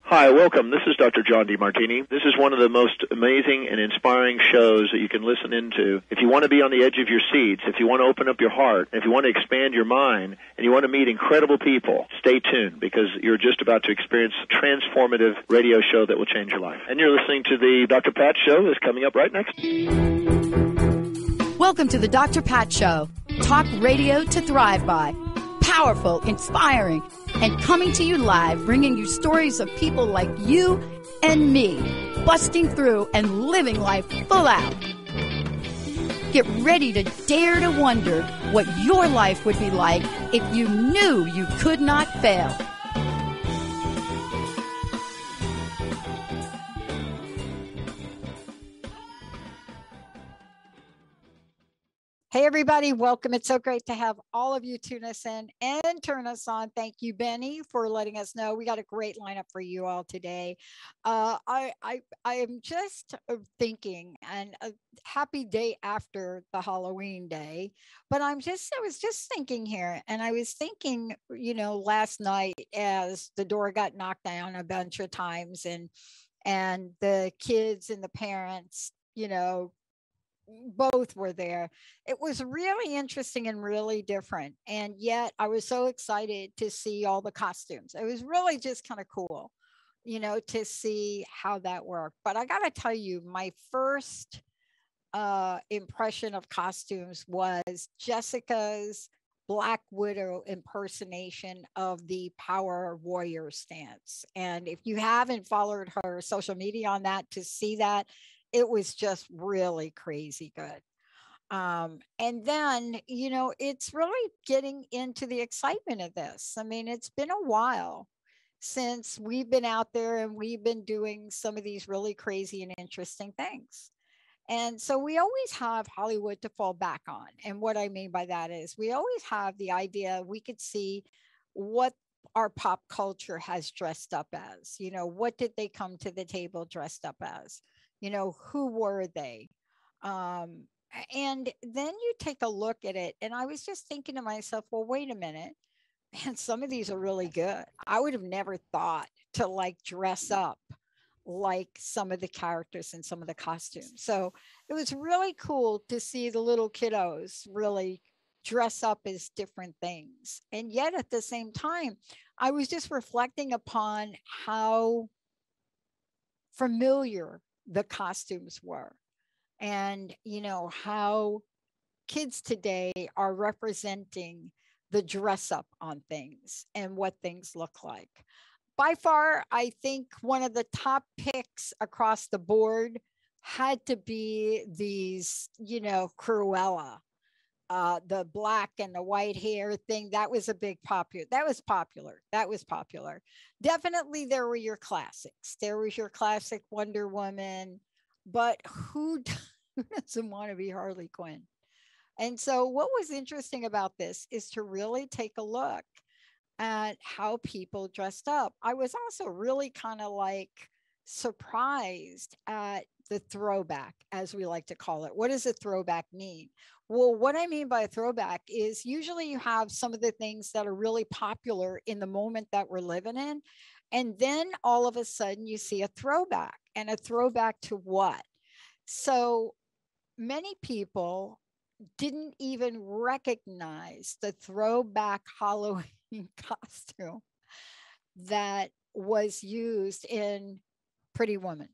Hi, welcome. This is Dr. John DeMartini. This is one of the most amazing and inspiring shows that you can listen into. If you want to be on the edge of your seats, if you want to open up your heart, if you want to expand your mind, and you want to meet incredible people, stay tuned because you're just about to experience a transformative radio show that will change your life. And you're listening to the Dr. Pat Show that's coming up right next. Welcome to the Dr. Pat Show. Talk radio to thrive by. Powerful, inspiring, and coming to you live, bringing you stories of people like you and me, busting through and living life full out. Get ready to dare to wonder what your life would be like if you knew you could not fail. Hey, everybody. Welcome. It's so great to have all of you tune us in and turn us on. Thank you, Benny, for letting us know. We got a great lineup for you all today. I am just thinking, and a happy day after the Halloween day, but I was just thinking here, and I was thinking, last night as the door got knocked down a bunch of times and the kids and the parents, both were there. It was really interesting and really different. And yet I was so excited to see all the costumes. It was really just kind of cool, to see how that worked. But I got to tell you, my first impression of costumes was Jessica's Black Widow impersonation of the Power Warrior stance. And if you haven't followed her social media on that to see that, it was just really crazy good. And then, it's really getting into the excitement of this. I mean, it's been a while since we've been out there and we've been doing some of these really crazy and interesting things. And so we always have Hollywood to fall back on. And what I mean by that is we always have the idea we could see what our pop culture has dressed up as. What did they come to the table dressed up as? Who were they? And then you take a look at it. And I was just thinking to myself, well, wait a minute. Man, some of these are really good. I would have never thought to dress up like some of the characters and some of the costumes. So it was really cool to see the little kiddos really dress up as different things. And yet at the same time, I was just reflecting upon how familiar the costumes were and how kids today are representing the dress up on things and what things look like. By far, I think one of the top picks across the board had to be these, Cruella, the black and the white hair thing. That was a big popular. That was popular. Definitely there were your classics. There was your classic Wonder Woman, but who doesn't want to be Harley Quinn? And so what was interesting about this is to really take a look at how people dressed up. I was also really kind of surprised at the throwback, as we like to call it. What does a throwback mean? Well, what I mean by a throwback is usually you have some of the things that are really popular in the moment that we're living in. And then all of a sudden you see a throwback, and a throwback to what? So many people didn't even recognize the throwback Halloween costume that was used in Pretty Woman.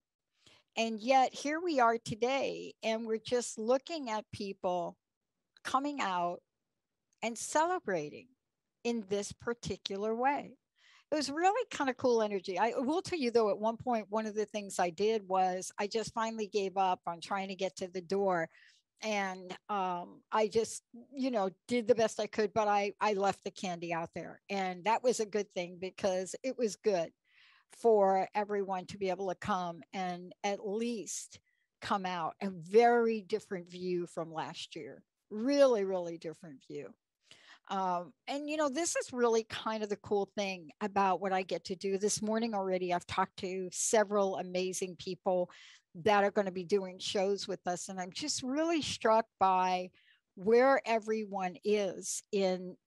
And yet here we are today, and we're just looking at people coming out and celebrating in this particular way. It was really kind of cool energy. I will tell you, though, at one point, one of the things I did was I just finally gave up on trying to get to the door. And I just, did the best I could, but I left the candy out there. And that was a good thing because it was good for everyone to be able to come and at least come out a very different view from last year. Really, really different view. And, this is really kind of the cool thing about what I get to do. This morning already, I've talked to several amazing people that are going to be doing shows with us. And I'm just really struck by where everyone is in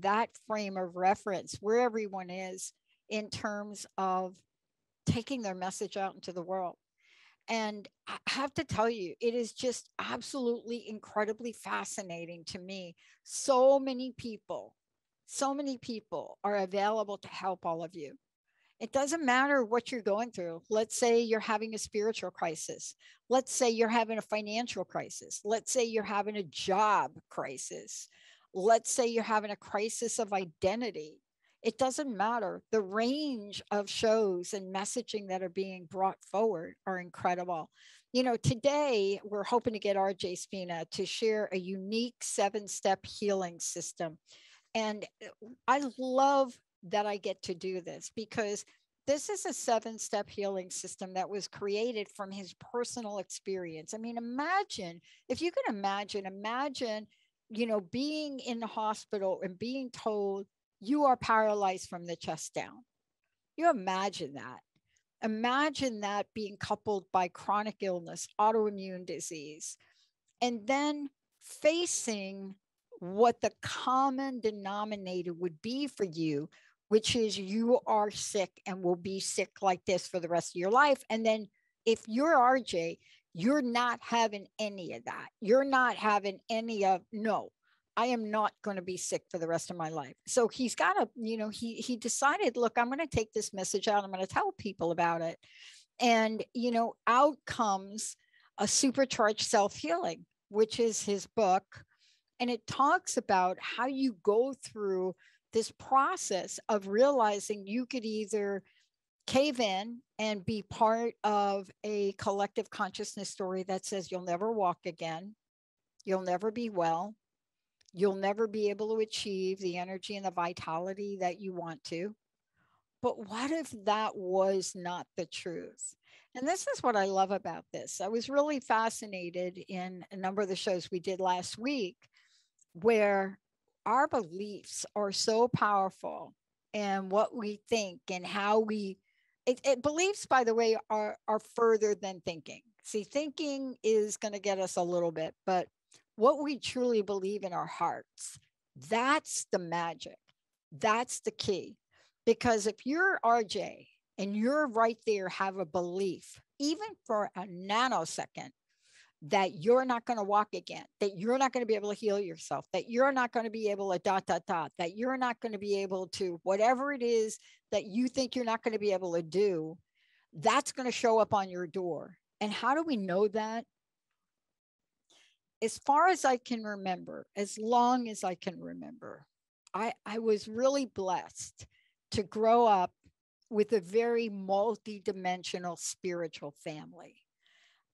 that frame of reference, where everyone is in terms of taking their message out into the world. And I have to tell you, it is just absolutely incredibly fascinating to me. So many people are available to help all of you. It doesn't matter what you're going through. Let's say you're having a spiritual crisis. Let's say you're having a financial crisis. Let's say you're having a job crisis. Let's say you're having a crisis of identity. It doesn't matter. The range of shows and messaging that are being brought forward are incredible. Today we're hoping to get RJ Spina to share a unique 7-step healing system. And I love that I get to do this because this is a 7-step healing system that was created from his personal experience. I mean, imagine, if you can imagine, being in the hospital and being told you are paralyzed from the chest down. You imagine that. Imagine that being coupled by chronic illness, autoimmune disease, and then facing what the common denominator would be for you, which is you are sick and will be sick like this for the rest of your life. And then if you're RJ, you're not having any of that. You're not having any of, no, I am not going to be sick for the rest of my life. So he's got to, he decided, look, I'm going to take this message out. I'm going to tell people about it. And, out comes a Supercharged Self-Healing, which is his book. And it talks about how you go through this process of realizing you could either cave in and be part of a collective consciousness story that says you'll never walk again, you'll never be well, you'll never be able to achieve the energy and the vitality that you want to. But what if that was not the truth? And this is what I love about this. I was really fascinated in a number of the shows we did last week where our beliefs are so powerful and what we think and how beliefs, by the way, are further than thinking. See, thinking is going to get us a little bit, but what we truly believe in our hearts, that's the magic. That's the key. Because if you're RJ and you're right there, have a belief, even for a nanosecond, that you're not going to walk again, that you're not going to be able to heal yourself, that you're not going to be able to ... that you're not going to be able to, whatever it is that you think you're not going to be able to do, that's going to show up on your door. And how do we know that? As far as I can remember, as long as I can remember, I was really blessed to grow up with a very multidimensional spiritual family.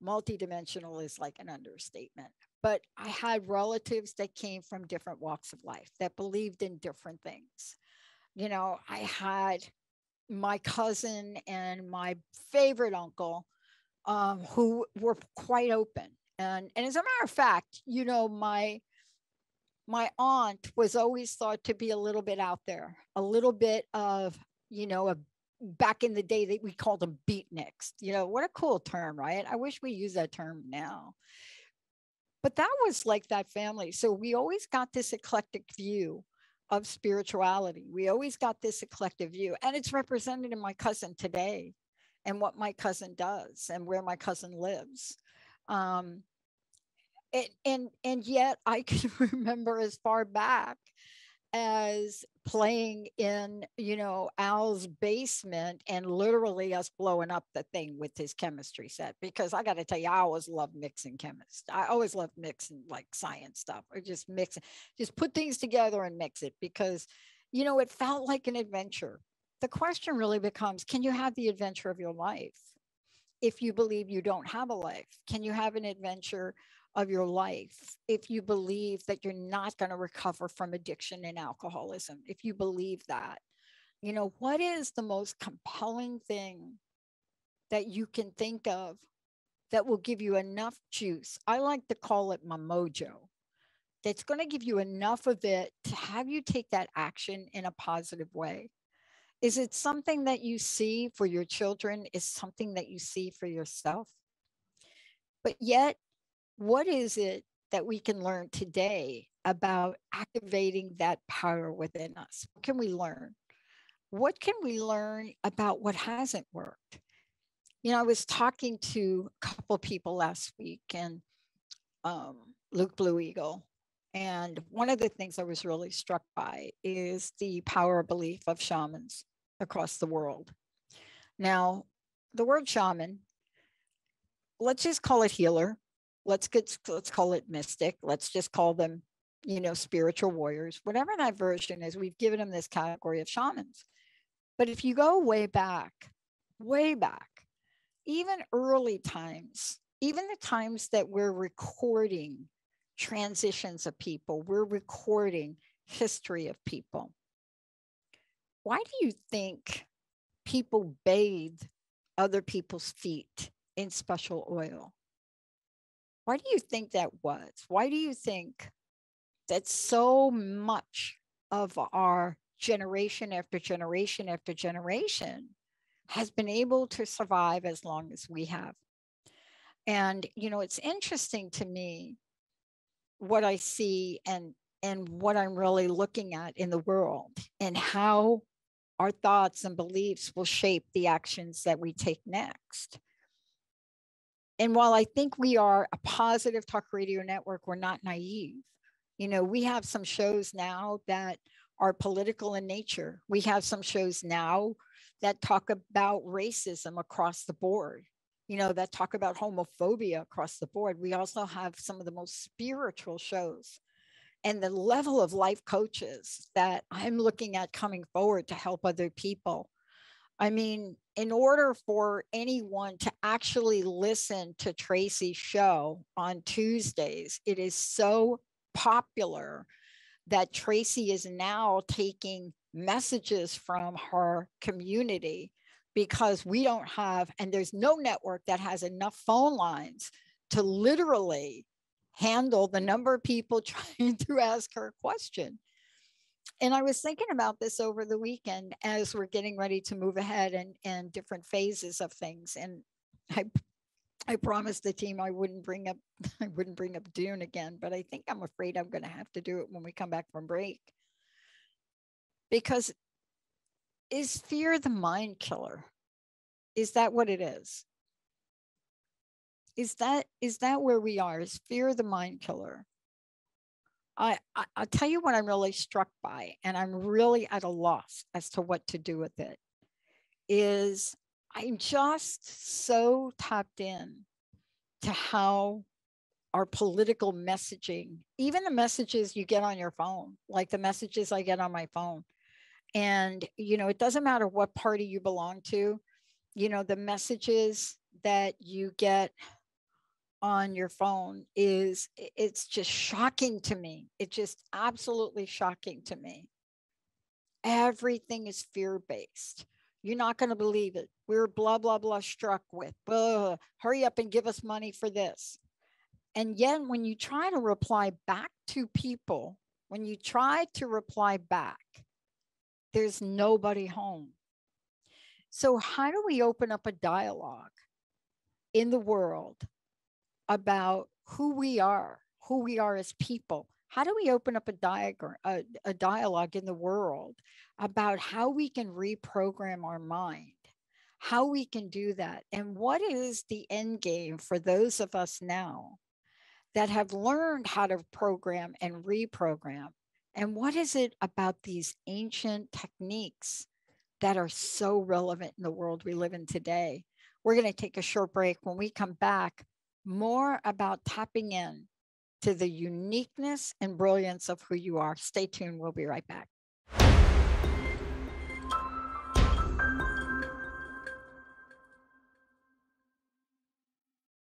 Multidimensional is like an understatement, but I had relatives that came from different walks of life that believed in different things. I had my cousin and my favorite uncle who were quite open. And as a matter of fact, my aunt was always thought to be a little bit out there, a little bit of, back in the day that we called them beatniks. What a cool term, right? I wish we use that term now. But that was like that family. So we always got this eclectic view of spirituality. We always got this eclectic view. And it's represented in my cousin today and what my cousin does and where my cousin lives. And yet I can remember as far back as playing in, Al's basement and literally us blowing up the thing with his chemistry set. Because I got to tell you, I always loved mixing I always loved mixing like science stuff, or just put things together and mix it because, it felt like an adventure. The question really becomes, can you have the adventure of your life? If you believe you don't have a life, can you have an adventure of your life if you believe that you're not going to recover from addiction and alcoholism? If you believe that, what is the most compelling thing that you can think of that will give you enough juice? I like to call it my mojo, that's going to give you enough of it to have you take that action in a positive way? Is it something that you see for your children? Is something that you see for yourself? But yet, what is it that we can learn today about activating that power within us? What can we learn? What can we learn about what hasn't worked? You know, I was talking to a couple of people last week, and Luke Blue Eagle. And one of the things I was really struck by is the power of belief of shamans across the world. Now, the word shaman, let's just call it healer. Let's call it mystic. Let's just call them, you know, spiritual warriors. Whatever that version is, we've given them this category of shamans. But if you go way back, even early times, even the times that we're recording transitions of people, we're recording history of people. Why do you think people bathe other people's feet in special oil? Why do you think that was? Why do you think that so much of our generation after generation after generation has been able to survive as long as we have? And, you know, it's interesting to me what I see and what I'm really looking at in the world, and how our thoughts and beliefs will shape the actions that we take next. And while I think we are a positive talk radio network, we're not naive. You know, we have some shows now that are political in nature. We have some shows now that talk about racism across the board, you know, that talk about homophobia across the board. We also have some of the most spiritual shows, and the level of life coaches that I'm looking at coming forward to help other people. I mean, in order for anyone to actually listen to Tracy's show on Tuesdays, it is so popular that Tracy is now taking messages from her community, because we don't have, and there's no network that has enough phone lines to literally handle the number of people trying to ask her a question. And I was thinking about this over the weekend as we're getting ready to move ahead and different phases of things. And I promised the team I wouldn't bring up Dune again, but I think I'm afraid I'm going to have to do it when we come back from break. Because is fear the mind killer? Is that what it is? Is that where we are? Is fear the mind killer? I'll tell you what I'm really struck by, and I'm really at a loss as to what to do with it, is I'm just so tapped in to how our political messaging, even the messages you get on your phone, like the messages I get on my phone. And, you know, it doesn't matter what party you belong to, you know, the messages that you get on your phone it's just shocking to me. It's just absolutely shocking to me. Everything is fear-based. You're not going to believe it. We're blah, blah, blah struck with. Hurry up and give us money for this. And yet when you try to reply back to people, there's nobody home. So how do we open up a dialogue in the world about who we are as people? How do we open up a dialogue in the world about how we can reprogram our mind, how we can do that? And what is the end game for those of us now that have learned how to program and reprogram? And what is it about these ancient techniques that are so relevant in the world we live in today? We're going to take a short break. When we come back, more about tapping in to the uniqueness and brilliance of who you are. Stay tuned. We'll be right back.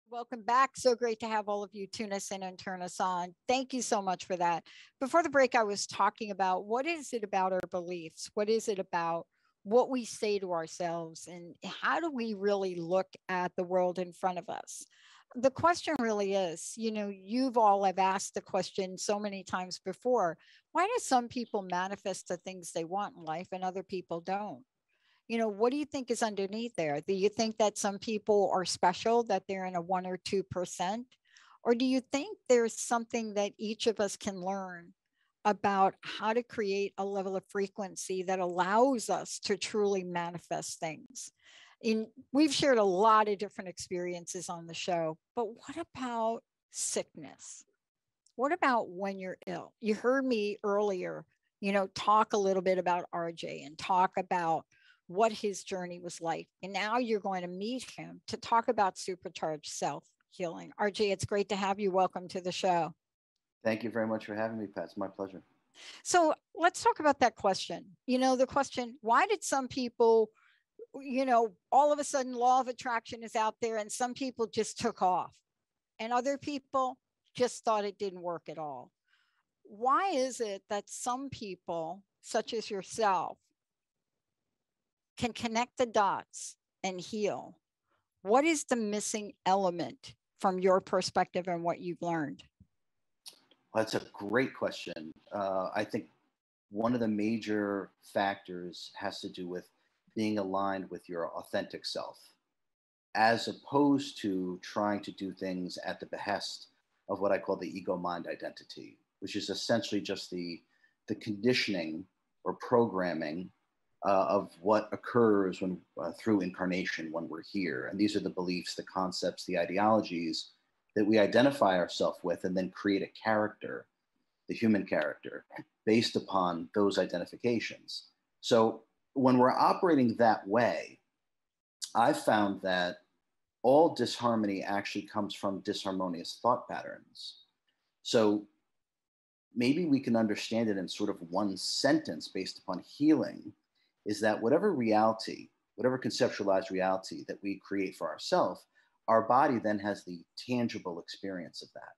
Welcome back. So great to have all of you tune us in and turn us on. Thank you so much for that. Before the break, I was talking about what is it about our beliefs? What is it about what we say to ourselves? And how do we really look at the world in front of us? the question really is, you've all have asked the question so many times before, why do some people manifest the things they want in life and other people don't? What do you think is underneath there? Do you think that some people are special, that they're in a 1 or 2%? Or do you think there's something that each of us can learn about how to create a level of frequency that allows us to truly manifest things? We've shared a lot of different experiences on the show, but what about sickness? What about when you're ill? You heard me earlier, talk a little bit about RJ and talk about what his journey was like. And now you're going to meet him to talk about supercharged self-healing. RJ, it's great to have you. Welcome to the show. Thank you very much for having me, Pat. It's my pleasure. So let's talk about that question. The question, why did some people, all of a sudden law of attraction is out there and some people just took off and other people just thought it didn't work at all? Why is it that some people, such as yourself, can connect the dots and heal? What is the missing element from your perspective and what you've learned? Well, that's a great question. I think one of the major factors has to do with being aligned with your authentic self, as opposed to trying to do things at the behest of what I call the ego mind identity, which is essentially just the conditioning or programming of what occurs when through incarnation when we're here. And these are the beliefs, the concepts, the ideologies that we identify ourselves with and then create a character, the human character, based upon those identifications. So when we're operating that way, I've found that all disharmony actually comes from disharmonious thought patterns. So maybe we can understand it in sort of one sentence based upon healing, is that whatever reality, whatever conceptualized reality that we create for ourselves, our body then has the tangible experience of that.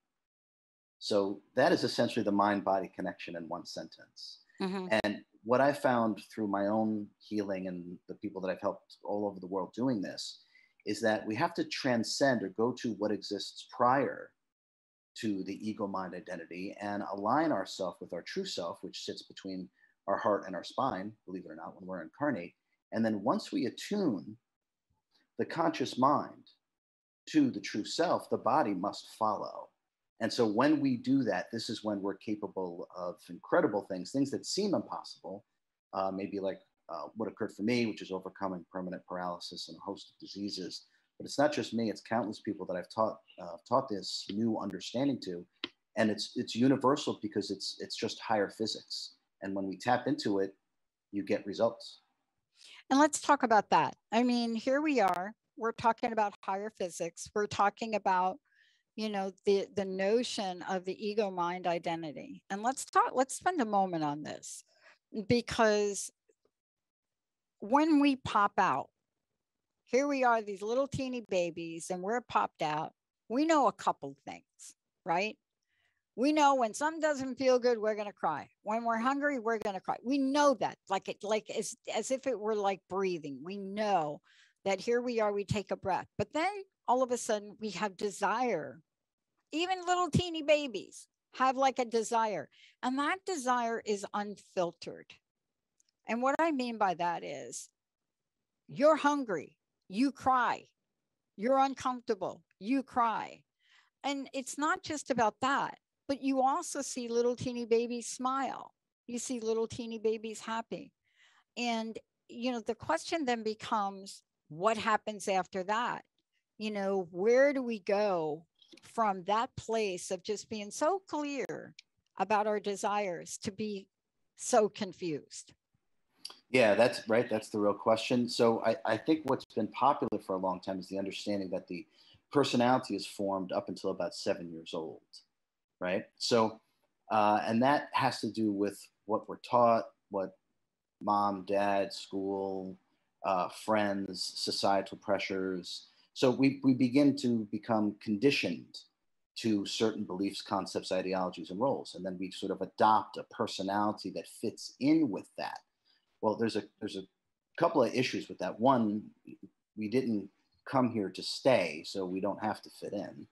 So that is essentially the mind-body connection in one sentence. Mm-hmm. And what I found through my own healing and the people that I've helped all over the world doing this is that we have to transcend or go to what exists prior to the ego mind identity and align ourselves with our true self, which sits between our heart and our spine, believe it or not, when we're incarnate. And then once we attune the conscious mind to the true self, the body must follow. And so when we do that, this is when we're capable of incredible things that seem impossible, maybe like what occurred for me, which is overcoming permanent paralysis and a host of diseases. But it's not just me, it's countless people that I've taught this new understanding to. And it's universal because it's just higher physics. And when we tap into it, you get results. And let's talk about that. I mean, here we are, we're talking about higher physics. We're talking about, the notion of the ego mind identity. And let's spend a moment on this, because when we pop out, here we are, these little teeny babies, and we're popped out. We know a couple things, right? We know when something doesn't feel good, we're going to cry. When we're hungry, we're going to cry. We know that, like as if it were like breathing. We know that here we are, we take a breath. But then all of a sudden we have desire. Even little teeny babies have like a desire. And that desire is unfiltered. And what I mean by that is you're hungry, you cry. You're uncomfortable, you cry. And it's not just about that. But you also see little teeny babies smile. You see little teeny babies happy. And, the question then becomes, what happens after that? Where do we go from that place of just being so clear about our desires to be so confused? Yeah, that's right. That's the real question. So I think what's been popular for a long time is the understanding that the personality is formed up until about 7 years old. Right. So, and that has to do with what we're taught, what mom, dad, school, friends, societal pressures. So we begin to become conditioned to certain beliefs, concepts, ideologies, and roles. And then we sort of adopt a personality that fits in with that. Well, there's a couple of issues with that. One, we didn't come here to stay, so we don't have to fit in.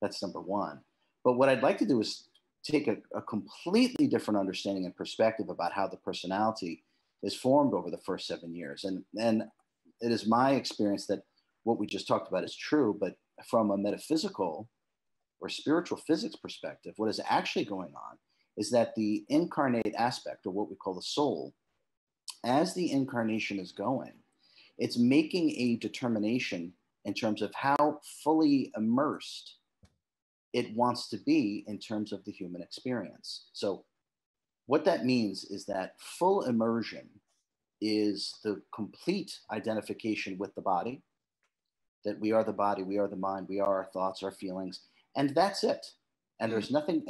That's number one. But what I'd like to do is take a completely different understanding and perspective about how the personality is formed over the first 7 years. And it is my experience that what we just talked about is true, but from a metaphysical or spiritual physics perspective, what is actually going on is that the incarnate aspect, or what we call the soul, as the incarnation is going, it's making a determination in terms of how fully immersed it wants to be in terms of the human experience. So what that means is that full immersion is the complete identification with the body, that we are the body, we are the mind, we are our thoughts, our feelings, and that's it. And there's nothing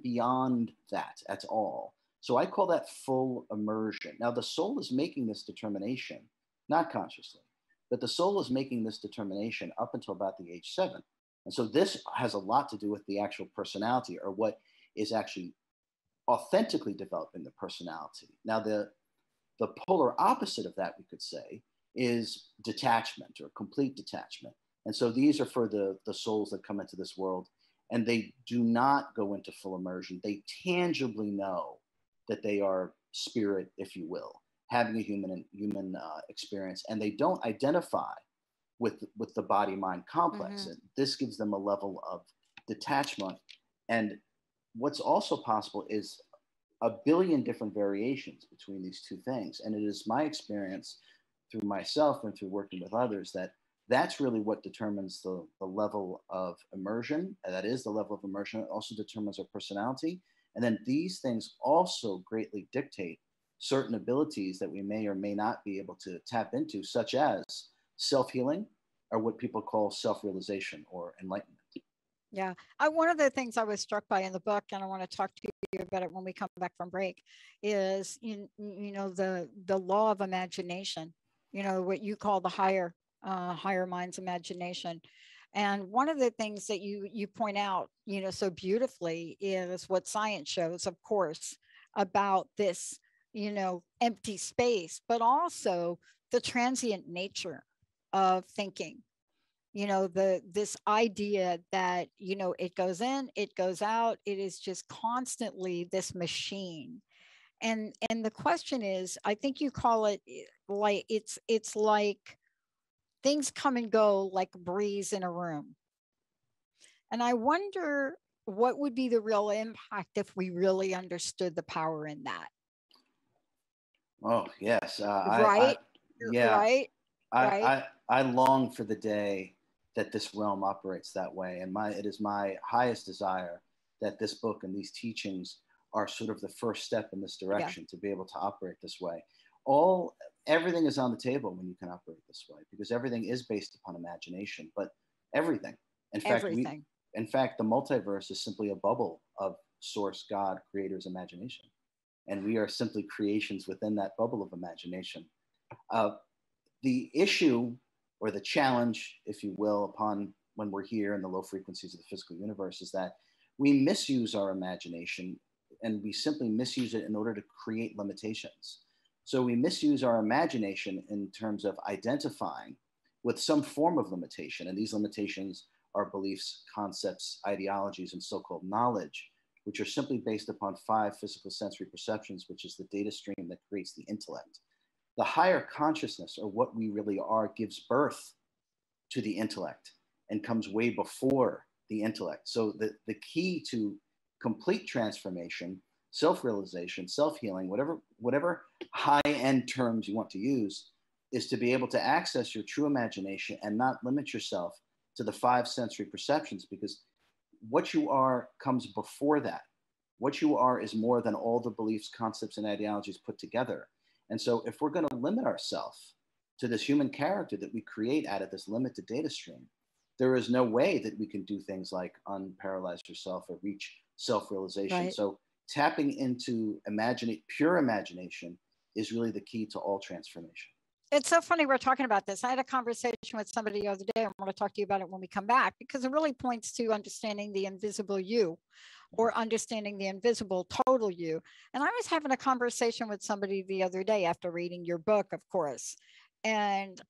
beyond that at all. So I call that full immersion. Now the soul is making this determination, not consciously, but the soul is making this determination up until about the age 7. And so this has a lot to do with the actual personality, or what is actually authentically developing the personality. Now the polar opposite of that, we could say, is detachment, or complete detachment. And so these are for the souls that come into this world, and they do not go into full immersion. They tangibly know that they are spirit, if you will, having a human experience, and they don't identify with the body-mind complex. And this gives them a level of detachment. And what's also possible is a billion different variations between these two things. And it is my experience through myself and through working with others that that's really what determines the level of immersion. And that is the level of immersion. It also determines our personality. And then these things also greatly dictate certain abilities that we may or may not be able to tap into, such as self-healing, or what people call self-realization or enlightenment. Yeah. One of the things I was struck by in the book, and I want to talk to you about it when we come back from break, is, you know, the law of imagination, you know, what you call the higher mind's imagination. And one of the things that you point out, you know, so beautifully is what science shows, of course, about this, you know, empty space, but also the transient nature of thinking. You know, this idea that, you know, it goes in, it goes out, it is just constantly this machine. And the question is, I think you call it like it's like things come and go like a breeze in a room. And I wonder what would be the real impact if we really understood the power in that. Oh, yes. Right? Right? I long for the day that this realm operates that way. And it is my highest desire that this book and these teachings are sort of the first step in this direction, to be able to operate this way. Everything is on the table when you can operate this way, because everything is based upon imagination, but everything. In fact, the multiverse is simply a bubble of source, God, creator's imagination. And we are simply creations within that bubble of imagination. The issue, or the challenge, if you will, upon when we're here in the low frequencies of the physical universe, is that we misuse our imagination, and we simply misuse it in order to create limitations. So we misuse our imagination in terms of identifying with some form of limitation. And these limitations are beliefs, concepts, ideologies, and so-called knowledge, which are simply based upon 5 physical sensory perceptions, which is the data stream that creates the intellect. The higher consciousness, or what we really are, gives birth to the intellect and comes way before the intellect. So the key to complete transformation, self-realization, self-healing, whatever high-end terms you want to use, is to be able to access your true imagination and not limit yourself to the 5 sensory perceptions, because what you are comes before that. What you are is more than all the beliefs, concepts, and ideologies put together. And so if we're going to limit ourselves to this human character that we create out of this limited data stream, there is no way that we can do things like unparalyze yourself or reach self-realization. Right. So tapping into pure imagination is really the key to all transformation. It's so funny we're talking about this. I had a conversation with somebody the other day. I want to talk to you about it when we come back, because it really points to understanding the invisible you, or understanding the invisible total you. And I was having a conversation with somebody the other day after reading your book, of course. And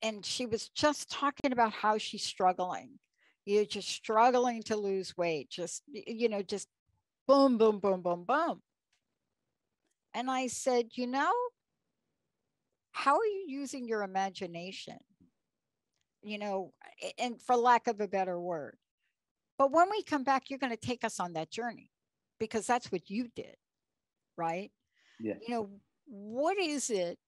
and she was just talking about how she's struggling. You're just struggling to lose weight, just, just boom, boom, boom, boom, boom. And I said, how are you using your imagination? And for lack of a better word. But when we come back, you're going to take us on that journey, because that's what you did, right? Yeah. What is it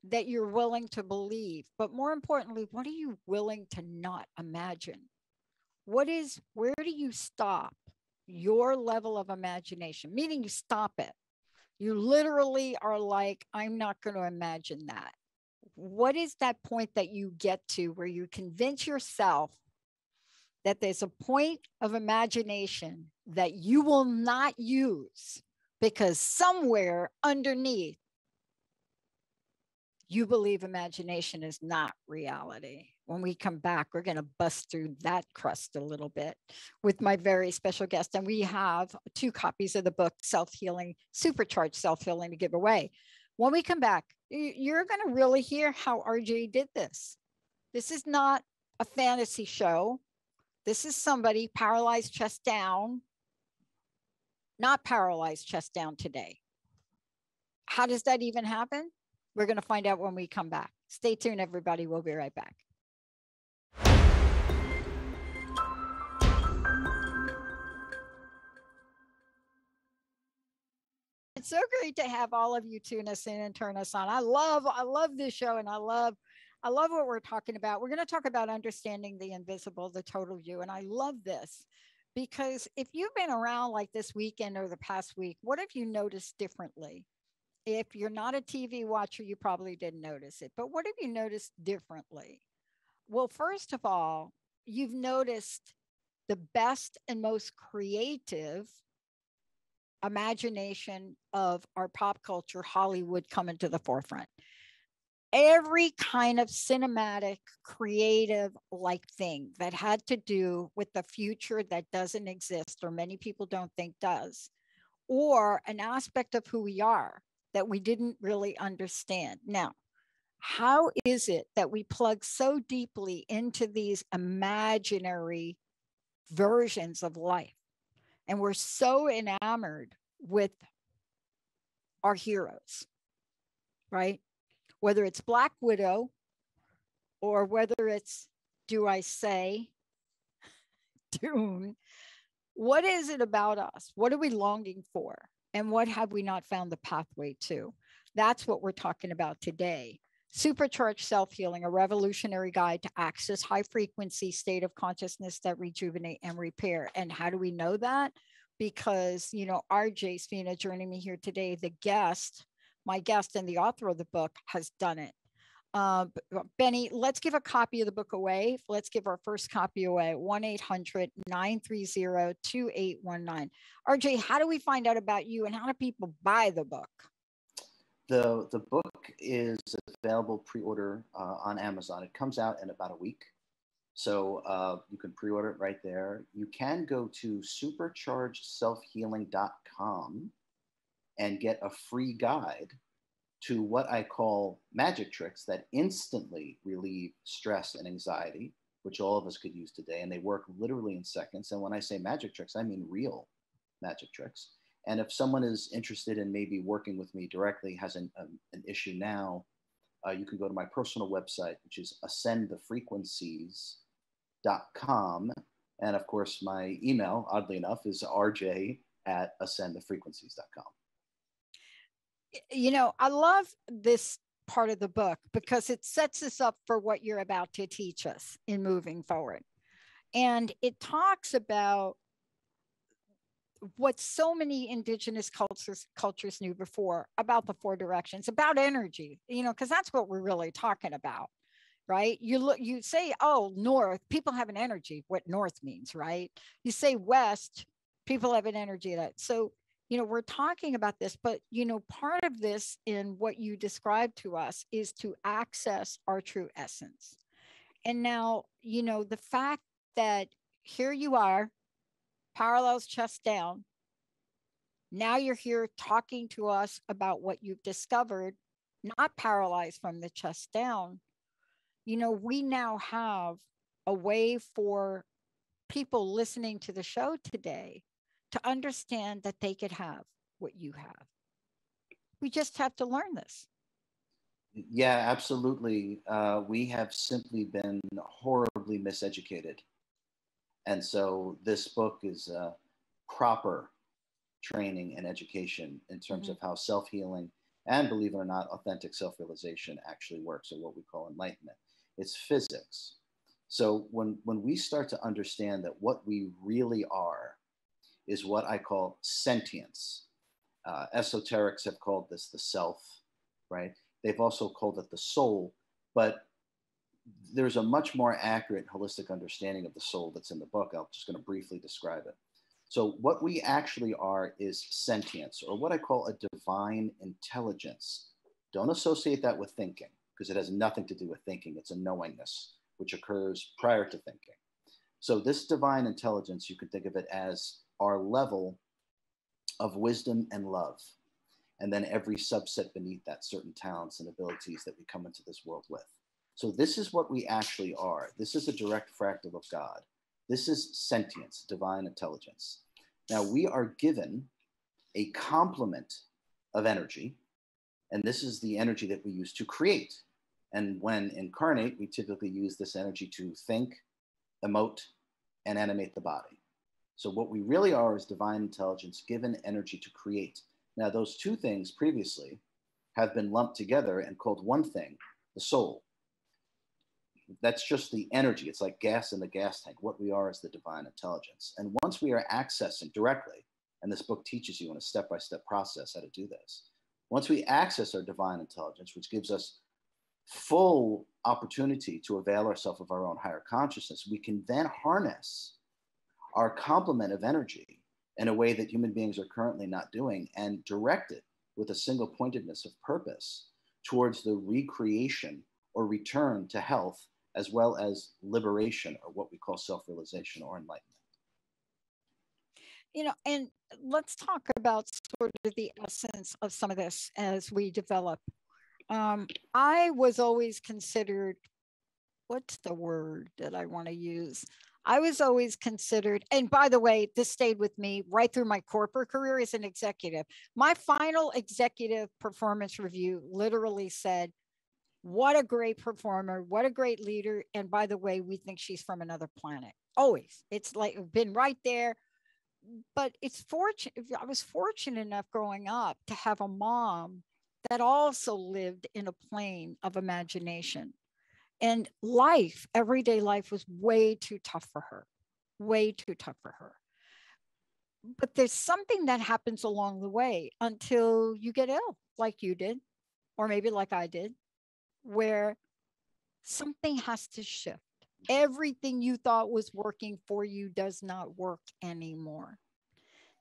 that you're willing to believe? But more importantly, what are you willing to not imagine? Where do you stop your level of imagination? Meaning you stop it. You literally are like, I'm not going to imagine that. What is that point that you get to where you convince yourself that there's a point of imagination that you will not use because somewhere underneath you believe imagination is not reality? When we come back, we're going to bust through that crust a little bit with my very special guest. And we have 2 copies of the book, Self-Healing, Supercharged Self-Healing, to give away. When we come back, you're going to really hear how RJ did this. This is not a fantasy show. This is somebody paralyzed chest down, not paralyzed chest down today. How does that even happen? We're going to find out when we come back. Stay tuned, everybody. We'll be right back. It's so great to have all of you tune us in and turn us on. I love this show, and I love what we're talking about. We're going to talk about understanding the invisible, the total you. And I love this because if you've been around like this weekend or the past week, what have you noticed differently? If you're not a TV watcher, you probably didn't notice it. But what have you noticed differently? Well, first of all, you've noticed the best and most creative imagination of our pop culture, Hollywood, coming to the forefront. Every kind of cinematic, creative like thing that had to do with the future that doesn't exist, or many people don't think does, or an aspect of who we are that we didn't really understand. Now, how is it that we plug so deeply into these imaginary versions of life? And we're so enamored with our heroes, right? Whether it's Black Widow or whether it's, do I say, Dune, what is it about us? What are we longing for? And what have we not found the pathway to? That's what we're talking about today. Supercharged Self-Healing, a revolutionary guide to access high frequency state of consciousness that rejuvenate and repair. And how do we know that? Because, RJ Spina joining me here today, my guest and the author of the book, has done it. Benny, let's give a copy of the book away. Let's give our first copy away, 1-800-930-2819. RJ, how do we find out about you and how do people buy the book? The book is available pre-order on Amazon. It comes out in about a week. So you can pre-order it right there. You can go to superchargedselfhealing.com and get a free guide to what I call magic tricks that instantly relieve stress and anxiety, which all of us could use today. And they work literally in seconds. And when I say magic tricks, I mean real magic tricks. And if someone is interested in maybe working with me directly, has an issue now, you can go to my personal website, which is ascendthefrequencies.com. And of course, my email, oddly enough, is rj@ascendthefrequencies.com. I love this part of the book because it sets us up for what you're about to teach us in moving forward. And it talks about what so many indigenous cultures knew before about the 4 directions, about energy, because that's what we're really talking about, right? You say, oh, north, people have an energy, what north means, right? You say west, people have an energy that. So, we're talking about this, but, part of this in what you described to us is to access our true essence. And now, the fact that here you are, paralyzed chest down. Now you're here talking to us about what you've discovered, not paralyzed from the chest down, We now have a way for people listening to the show today to understand that they could have what you have. We just have to learn this. Yeah, absolutely. We have simply been horribly miseducated. And so this book is proper training and education in terms of how self-healing and, believe it or not, authentic self-realization actually works, or what we call enlightenment. It's physics. So when we start to understand that what we really are is what I call sentience. Esoterics have called this the self, right? They've also called it the soul, but there's a much more accurate holistic understanding of the soul that's in the book. I'm just going to briefly describe it. So what we actually are is sentience, or what I call a divine intelligence. Don't associate that with thinking, because it has nothing to do with thinking. It's a knowingness, which occurs prior to thinking. So this divine intelligence, you could think of it as our level of wisdom and love. And then every subset beneath that, certain talents and abilities that we come into this world with. So this is what we actually are. This is a direct fractal of God. This is sentience, divine intelligence. Now we are given a complement of energy, and this is the energy that we use to create. And when incarnate, we typically use this energy to think, emote, and animate the body. So what we really are is divine intelligence given energy to create. Now those two things previously have been lumped together and called one thing, the soul. That's just the energy. It's like gas in the gas tank. What we are is the divine intelligence. And once we are accessing directly, and this book teaches you in a step-by-step process how to do this, once we access our divine intelligence, which gives us full opportunity to avail ourselves of our own higher consciousness, we can then harness our complement of energy in a way that human beings are currently not doing, and direct it with a single pointedness of purpose towards the recreation or return to health, as well as liberation, or what we call self-realization or enlightenment. And let's talk about sort of the essence of some of this as we develop. I was always considered, what's the word that I want to use? I was always considered, and by the way, this stayed with me right through my corporate career as an executive. My final executive performance review literally said, what a great performer, what a great leader. And by the way, we think she's from another planet. Always. It's like been right there. But it's fortunate. I was fortunate enough growing up to have a mom that also lived in a plane of imagination. And life, everyday life, was way too tough for her, way too tough for her. But there's something that happens along the way until you get ill, like you did, or maybe like I did, where something has to shift. Everything you thought was working for you does not work anymore.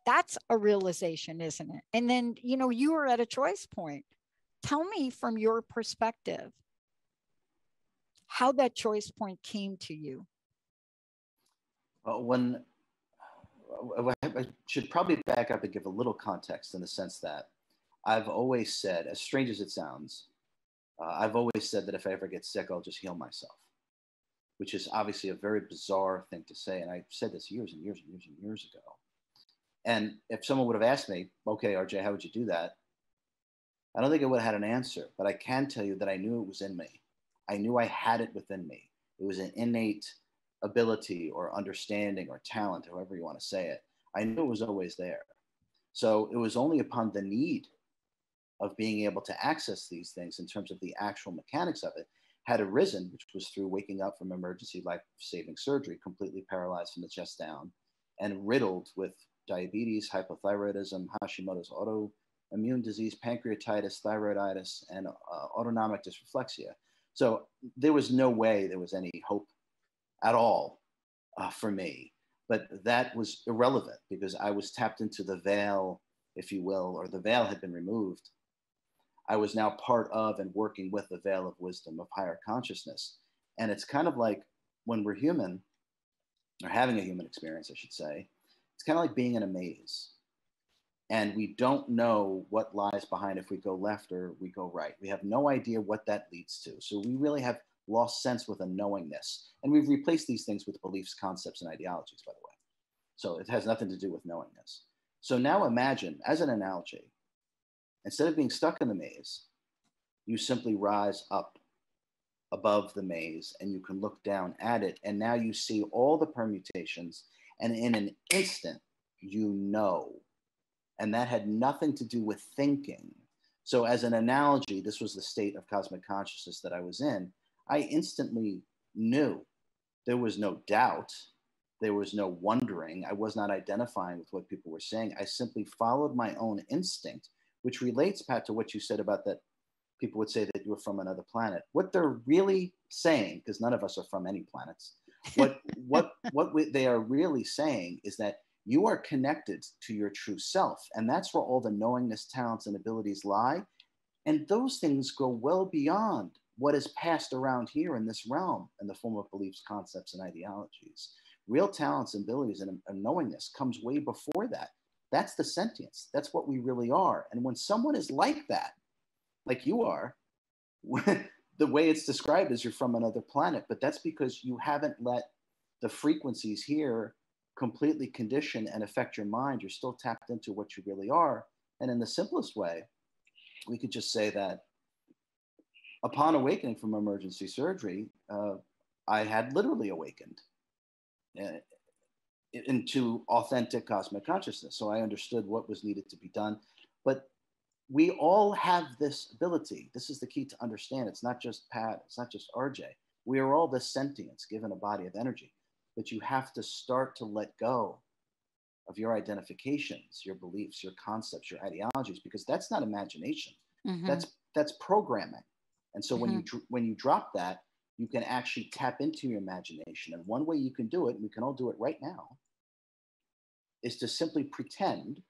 That's a realization, isn't it? And then, you were at a choice point. Tell me from your perspective how that choice point came to you. When I should probably back up and give a little context, in the sense that I've always said, as strange as it sounds, I've always said that if I ever get sick, I'll just heal myself, which is obviously a very bizarre thing to say. And I said this years and years and years and years ago. And if someone would have asked me, okay, RJ, how would you do that? I don't think I would have had an answer, but I can tell you that I knew it was in me. I knew I had it within me. It was an innate ability or understanding or talent, however you want to say it. I knew it was always there. So it was only upon the need of being able to access these things in terms of the actual mechanics of it had arisen, which was through waking up from emergency life-saving surgery, completely paralyzed from the chest down and riddled with diabetes, hypothyroidism, Hashimoto's autoimmune disease, pancreatitis, thyroiditis, and autonomic dysreflexia. So there was no way there was any hope at all for me. But that was irrelevant, because I was tapped into the veil, if you will, or the veil had been removed. I was now part of and working with the veil of wisdom, of higher consciousness. And it's kind of like when we're human, or having a human experience, I should say, it's kind of like being in a maze. And we don't know what lies behind if we go left or we go right. We have no idea what that leads to. So we really have lost sense with a knowingness. And we've replaced these things with beliefs, concepts, and ideologies, by the way. So it has nothing to do with knowingness. So now imagine, as an analogy, instead of being stuck in the maze, you simply rise up above the maze and you can look down at it. And now you see all the permutations, and in an instant, you know. And that had nothing to do with thinking. So as an analogy, this was the state of cosmic consciousness that I was in. I instantly knew. There was no doubt. There was no wondering. I was not identifying with what people were saying. I simply followed my own instinct, which relates, Pat, to what you said about that people would say that you were from another planet. What they're really saying, because none of us are from any planets, they are really saying is that you are connected to your true self. And that's where all the knowingness, talents, and abilities lie. And those things go well beyond what is passed around here in this realm in the form of beliefs, concepts, and ideologies. Real talents, abilities, and knowingness comes way before that. That's the sentience. That's what we really are. And when someone is like that, like you are, the way it's described is you're from another planet, but that's because you haven't let the frequencies here completely condition and affect your mind. You're still tapped into what you really are. And in the simplest way, we could just say that upon awakening from emergency surgery, I had literally awakened into authentic cosmic consciousness. So I understood what was needed to be done. But we all have this ability. This is the key to understand. It's not just Pat, it's not just RJ. We are all this sentience given a body of energy. But you have to start to let go of your identifications, your beliefs, your concepts, your ideologies, because that's not imagination. Mm-hmm. That's programming. And so when you drop that, you can actually tap into your imagination. And one way you can do it, and we can all do it right now, is to simply pretend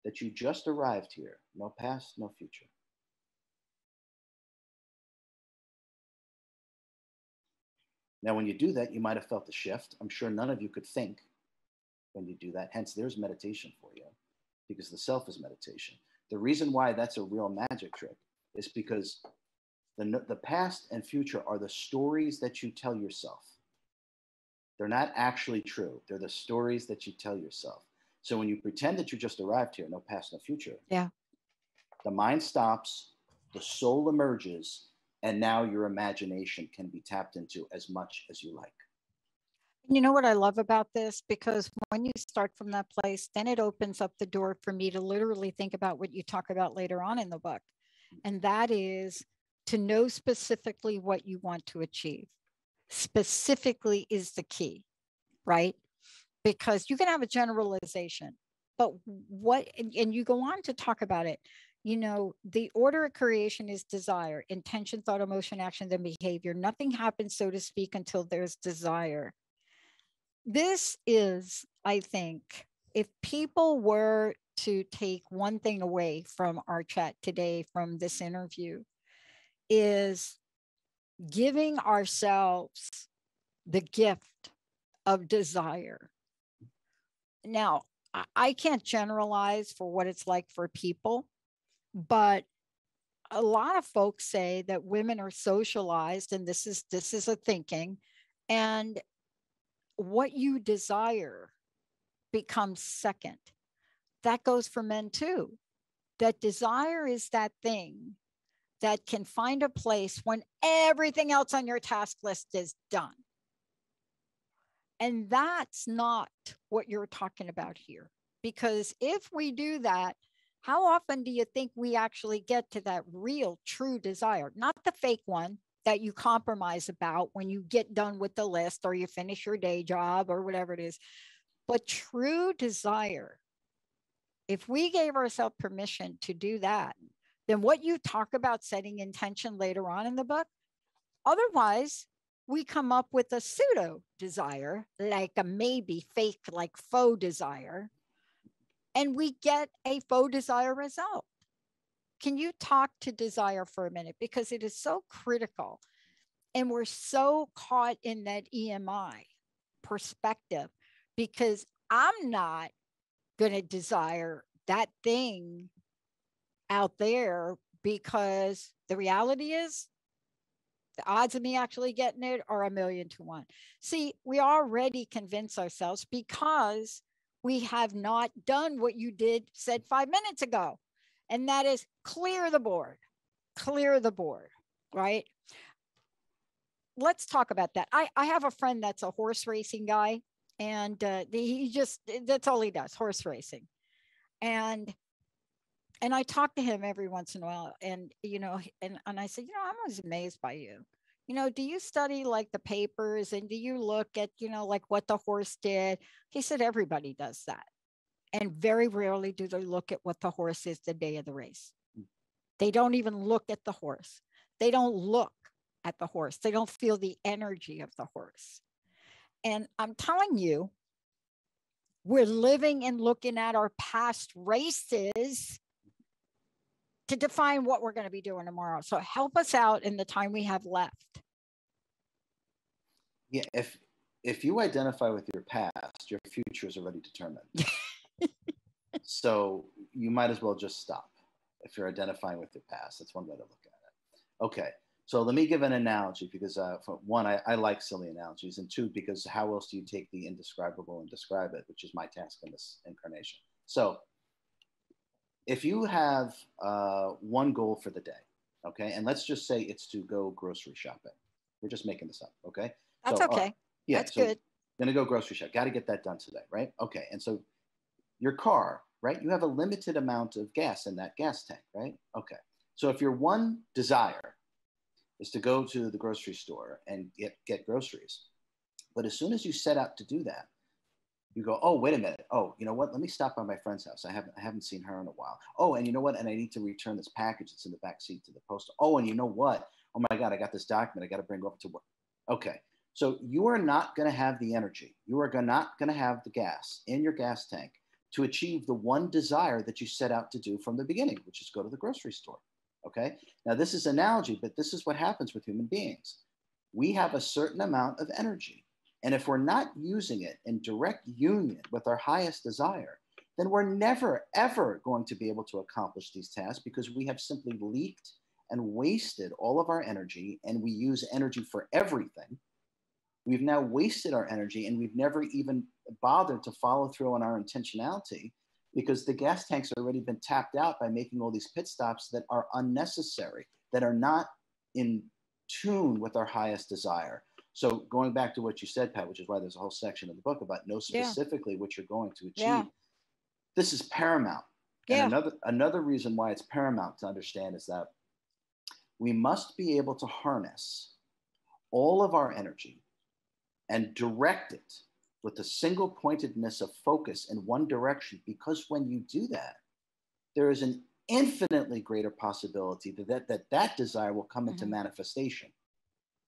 that you just arrived here. No past, no future. Now, when you do that, you might have felt the shift. I'm sure none of you could think when you do that. Hence, there's meditation for you, because the self is meditation. The reason why that's a real magic trick is because the past and future are the stories that you tell yourself. They're not actually true. They're the stories that you tell yourself. So when you pretend that you just arrived here, no past, no future, the mind stops, the soul emerges, and now your imagination can be tapped into as much as you like. You know what I love about this? Because when you start from that place, then it opens up the door for me to literally think about what you talk about later on in the book. And that is to know specifically what you want to achieve. Specifically is the key, right? Because you can have a generalization, but and you go on to talk about it. You know, the order of creation is desire, intention, thought, emotion, action, then behavior. Nothing happens, so to speak, until there's desire. This is, I think, if people were to take one thing away from our chat today, from this interview, is giving ourselves the gift of desire. Now, I can't generalize for what it's like for people, but a lot of folks say that women are socialized, and this is a thinking, and what you desire becomes second. That goes for men too. That desire is that thing that can find a place when everything else on your task list is done. And that's not what you're talking about here. Because if we do that, how often do you think we actually get to that real, true desire? Not the fake one that you compromise about when you get done with the list or you finish your day job or whatever it is, but true desire. If we gave ourselves permission to do that, then what you talk about setting intention later on in the book, otherwise we come up with a pseudo desire, like a maybe fake, like faux desire, and we get a faux desire result. Can you talk to desire for a minute? Because it is so critical. And we're so caught in that EMI perspective, because I'm not going to desire that thing out there, because the reality is The odds of me actually getting it are 1,000,000 to 1. See, we already convince ourselves because we have not done what you said 5 minutes ago. And that is clear the board, right? Let's talk about that. I have a friend that's a horse racing guy, and that's all he does, horse racing. And I talk to him every once in a while, and, and I said, I'm always amazed by you. Do you study like the papers, and do you look at, like what the horse did? He said, everybody does that. And very rarely do they look at what the horse is the day of the race. They don't even look at the horse. They don't look at the horse. They don't feel the energy of the horse. And I'm telling you, we're living and looking at our past races to define what we're going to be doing tomorrow. So help us out in the time we have left. Yeah, if you identify with your past, your future is already determined. So you might as well just stop if you're identifying with your past. That's one way to look at it. Okay, so let me give an analogy, because for one, I like silly analogies, and two, because how else do you take the indescribable and describe it, which is my task in this incarnation. So if you have one goal for the day, okay, and let's just say it's to go grocery shopping. We're just making this up, okay? That's okay. Yeah, that's good. Gonna go grocery shop. Got to get that done today, right? Okay, and so your car, right? You have a limited amount of gas in that gas tank, right? Okay, so if your one desire is to go to the grocery store and get groceries, but as soon as you set out to do that, you go, oh, wait a minute. Oh, you know what? Let me stop by my friend's house. I haven't seen her in a while. Oh, and you know what? And I need to return this package that's in the back seat to the post. Oh, and you know what? Oh my God, I got this document. I got to bring it up to work. Okay. So you are not going to have the energy. You are not going to have the gas in your gas tank to achieve the one desire that you set out to do from the beginning, which is go to the grocery store. Okay. Now this is analogy, but this is what happens with human beings. We have a certain amount of energy. And if we're not using it in direct union with our highest desire, then we're never, ever going to be able to accomplish these tasks, because we have simply leaked and wasted all of our energy, and we use energy for everything. We've now wasted our energy, and we've never even bothered to follow through on our intentionality, because the gas tank's already been tapped out by making all these pit stops that are unnecessary, that are not in tune with our highest desire. So going back to what you said, Pat, which is why there's a whole section of the book about know specifically what you're going to achieve. Yeah. This is paramount. Yeah. And another reason why it's paramount to understand is that we must be able to harness all of our energy and direct it with the single pointedness of focus in one direction, because when you do that, there is an infinitely greater possibility that desire will come into manifestation.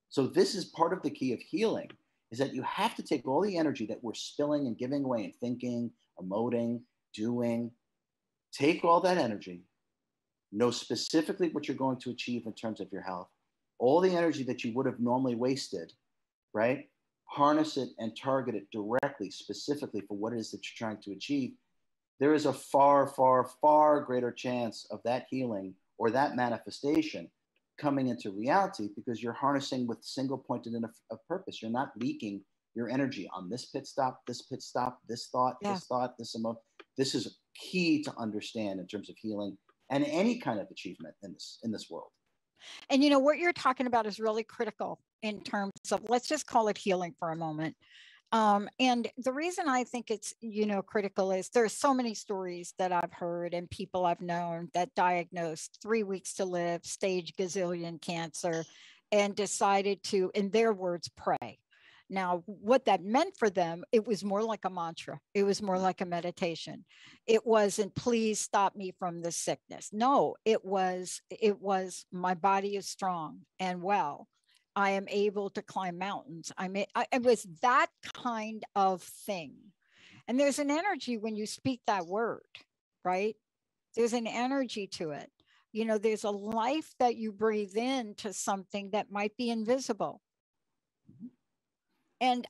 So this is part of the key of healing, is that you have to take all the energy that we're spilling and giving away and thinking, emoting, doing, take all that energy, know specifically what you're going to achieve in terms of your health, all the energy that you would have normally wasted, right? Harness it and target it directly, specifically for what it is that you're trying to achieve. There is a far, far, far greater chance of that healing or that manifestation coming into reality, because you're harnessing with single pointed of purpose. You're not leaking your energy on this pit stop, this thought, this emotion. This is key to understand in terms of healing and any kind of achievement in this world. And what you're talking about is really critical in terms of, let's just call it healing for a moment. And the reason I think it's, critical is there's so many stories that I've heard and people I've known that diagnosed 3 weeks to live, stage gazillion cancer, and decided to, in their words, pray. Now, what that meant for them, it was more like a mantra. It was more like a meditation. It wasn't, please stop me from this sickness. No, it was, my body is strong and well. I am able to climb mountains. It was that kind of thing. And there's an energy when you speak that word, right? There's an energy to it. There's a life that you breathe into something that might be invisible. And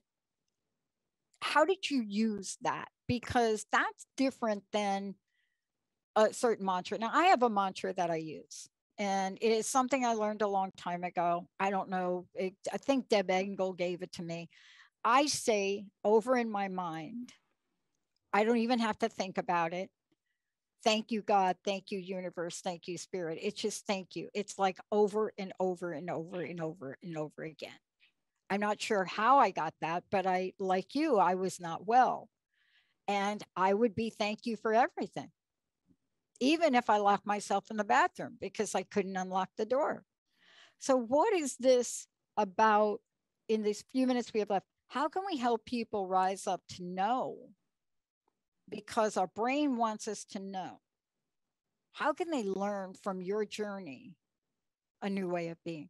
how did you use that? Because that's different than a certain mantra. Now, I have a mantra that I use, And it is something I learned a long time ago. I don't know. I think Deb Engel gave it to me. I say over in my mind, I don't even have to think about it. Thank you, God. Thank you, universe. Thank you, spirit. It's just thank you. It's like over and over and over and over and over again. I'm not sure how I got that, but I, like you, I was not well. And I would be thank you for everything, even if I locked myself in the bathroom because I couldn't unlock the door. So, what is this about in these few minutes we have left? How can we help people rise up to know? Because our brain wants us to know. How can they learn from your journey a new way of being?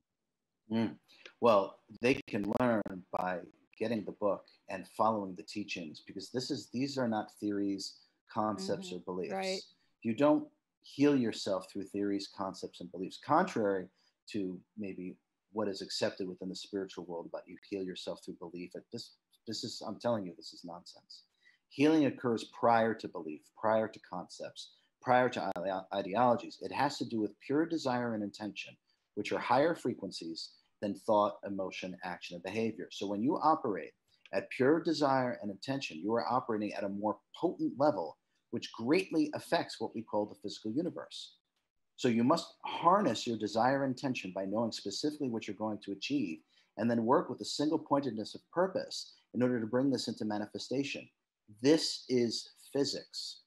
Well, they can learn by getting the book and following the teachings, because these are not theories, concepts, or beliefs. Right. You don't heal yourself through theories, concepts, and beliefs, contrary to maybe what is accepted within the spiritual world about you heal yourself through belief. This is, I'm telling you, this is nonsense. Healing occurs prior to belief, prior to concepts, prior to ideologies. It has to do with pure desire and intention, which are higher frequencies than thought, emotion, action, and behavior. So when you operate at pure desire and intention, you are operating at a more potent level, which greatly affects what we call the physical universe. So you must harness your desire and intention by knowing specifically what you're going to achieve, and then work with a single pointedness of purpose in order to bring this into manifestation. This is physics.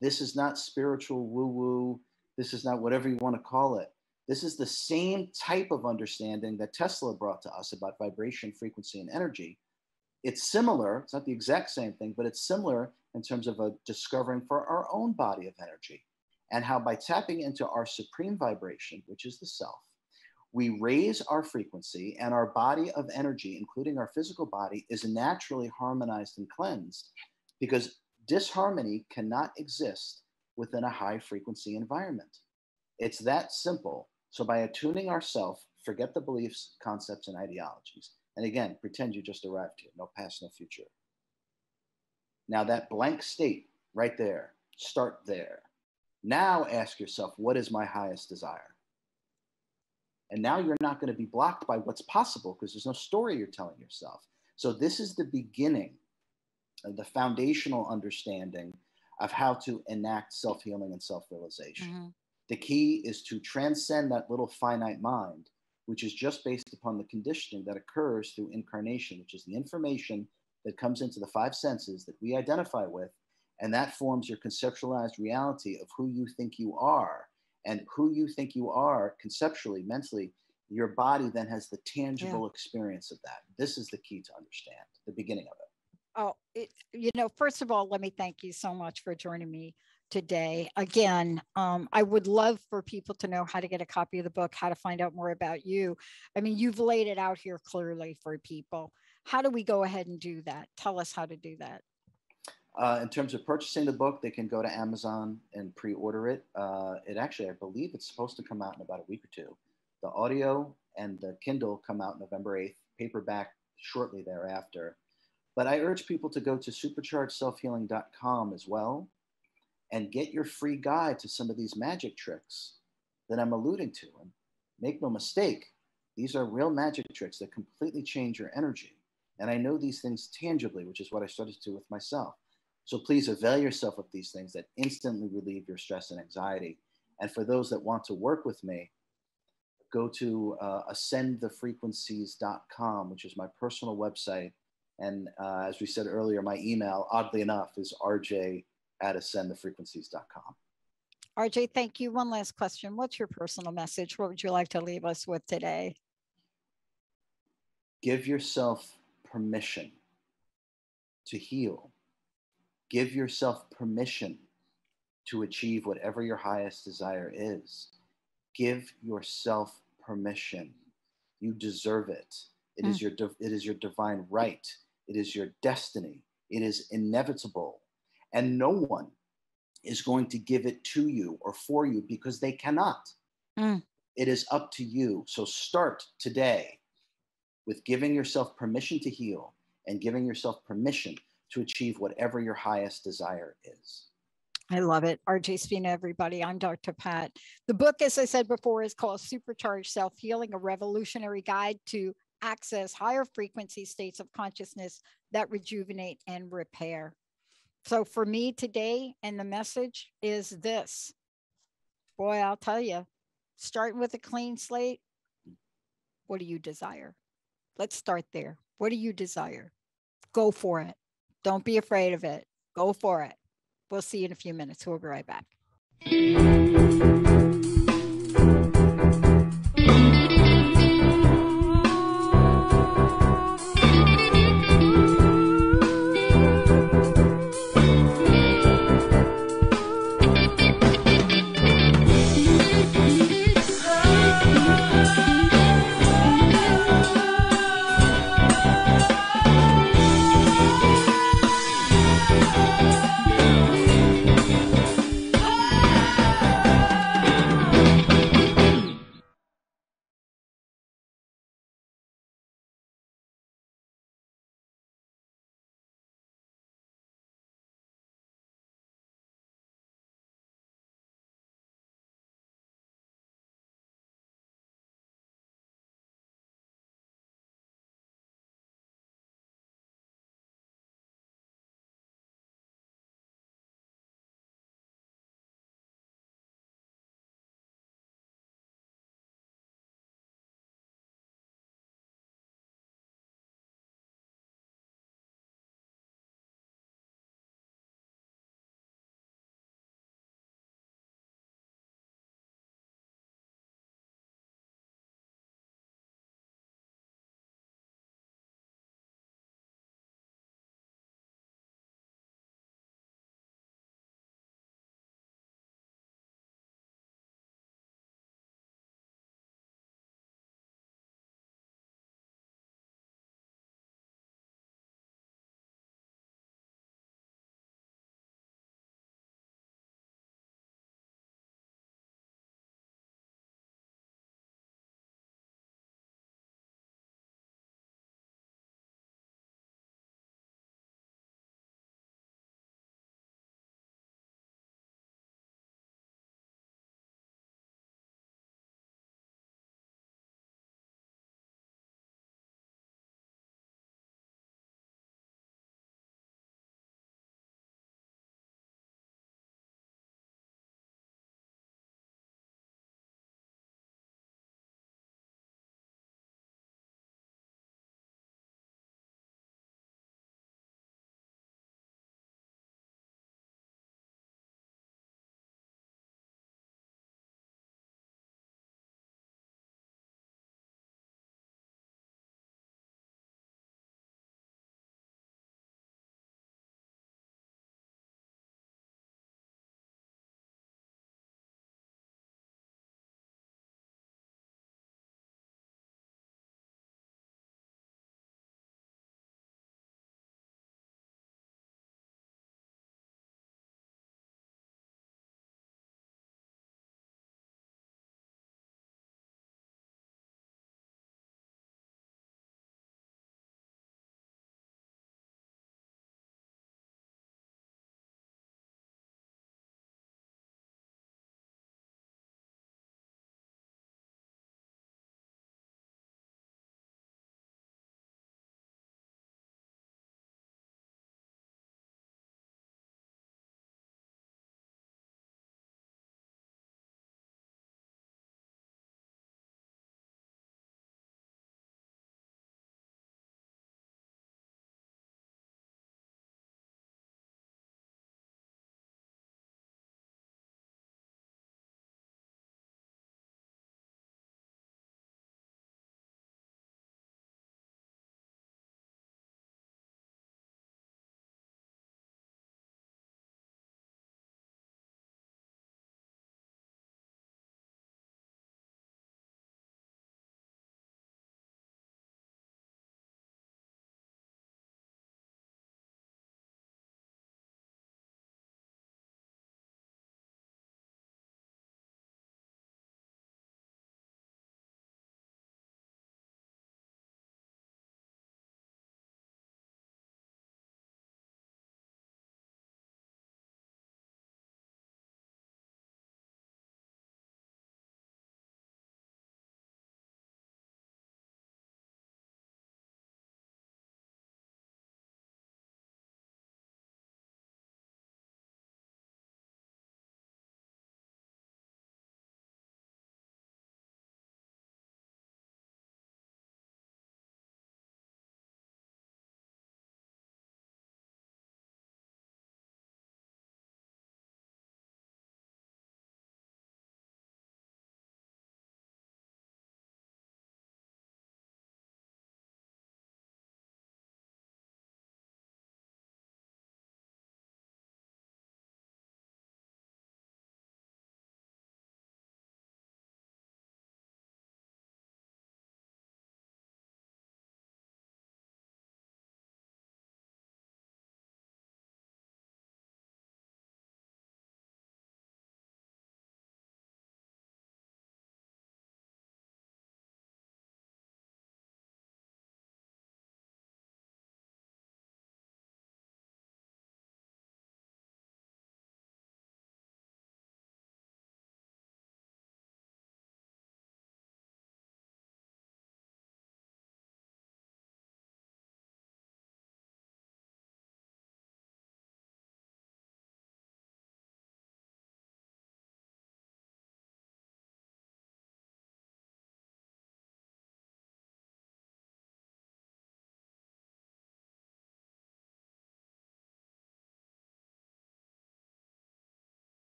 This is not spiritual woo-woo. This is not whatever you want to call it. This is the same type of understanding that Tesla brought to us about vibration, frequency, and energy. It's similar. It's not the exact same thing, but it's similar in terms of a discovering for our own body of energy, and how by tapping into our supreme vibration, which is the self, we raise our frequency, and our body of energy, including our physical body, is naturally harmonized and cleansed, because disharmony cannot exist within a high frequency environment. It's that simple. So by attuning ourselves, forget the beliefs, concepts, and ideologies. And again, pretend you just arrived here. No past, no future. Now that blank state right there, start there. Now ask yourself, what is my highest desire? And now you're not going to be blocked by what's possible, because there's no story you're telling yourself. So this is the beginning of the foundational understanding of how to enact self-healing and self-realization. The key is to transcend that little finite mind, which is just based upon the conditioning that occurs through incarnation, which is the information that comes into the five senses that we identify with, and that forms your conceptualized reality of who you think you are. And who you think you are conceptually, mentally, your body then has the tangible experience of that. This is the key to understand, the beginning of it. Oh, first of all, let me thank you so much for joining me today. Again, I would love for people to know how to get a copy of the book, how to find out more about you. I mean, you've laid it out here clearly for people. How do we go ahead and do that? Tell us how to do that. In terms of purchasing the book, they can go to Amazon and pre-order it. It actually, I believe it's supposed to come out in about a week or two. The audio and the Kindle come out November 8th, paperback shortly thereafter. But I urge people to go to superchargedselfhealing.com as well and get your free guide to some of these magic tricks that I'm alluding to. And make no mistake, these are real magic tricks that completely change your energy. And I know these things tangibly, which is what I started to do with myself. So please avail yourself of these things that instantly relieve your stress and anxiety. And for those that want to work with me, go to ascendthefrequencies.com, which is my personal website. And as we said earlier, my email, oddly enough, is rj@ascendthefrequencies.com. RJ, thank you. One last question. What's your personal message? What would you like to leave us with today? Give yourself permission to heal. Give yourself permission to achieve whatever your highest desire is. Give yourself permission. You deserve it. It is your divine right. It is your destiny. It is inevitable. And no one is going to give it to you or for you, because they cannot. It is up to you. So start today with giving yourself permission to heal and giving yourself permission to achieve whatever your highest desire is. I love it. RJ Spina, everybody. I'm Dr. Pat. The book, as I said before, is called Supercharged Self-Healing, a revolutionary guide to access higher frequency states of consciousness that rejuvenate and repair. So for me today, and the message is this. Boy, I'll tell you, starting with a clean slate, what do you desire? Let's start there. What do you desire? Go for it. Don't be afraid of it. Go for it. We'll see you in a few minutes. We'll be right back.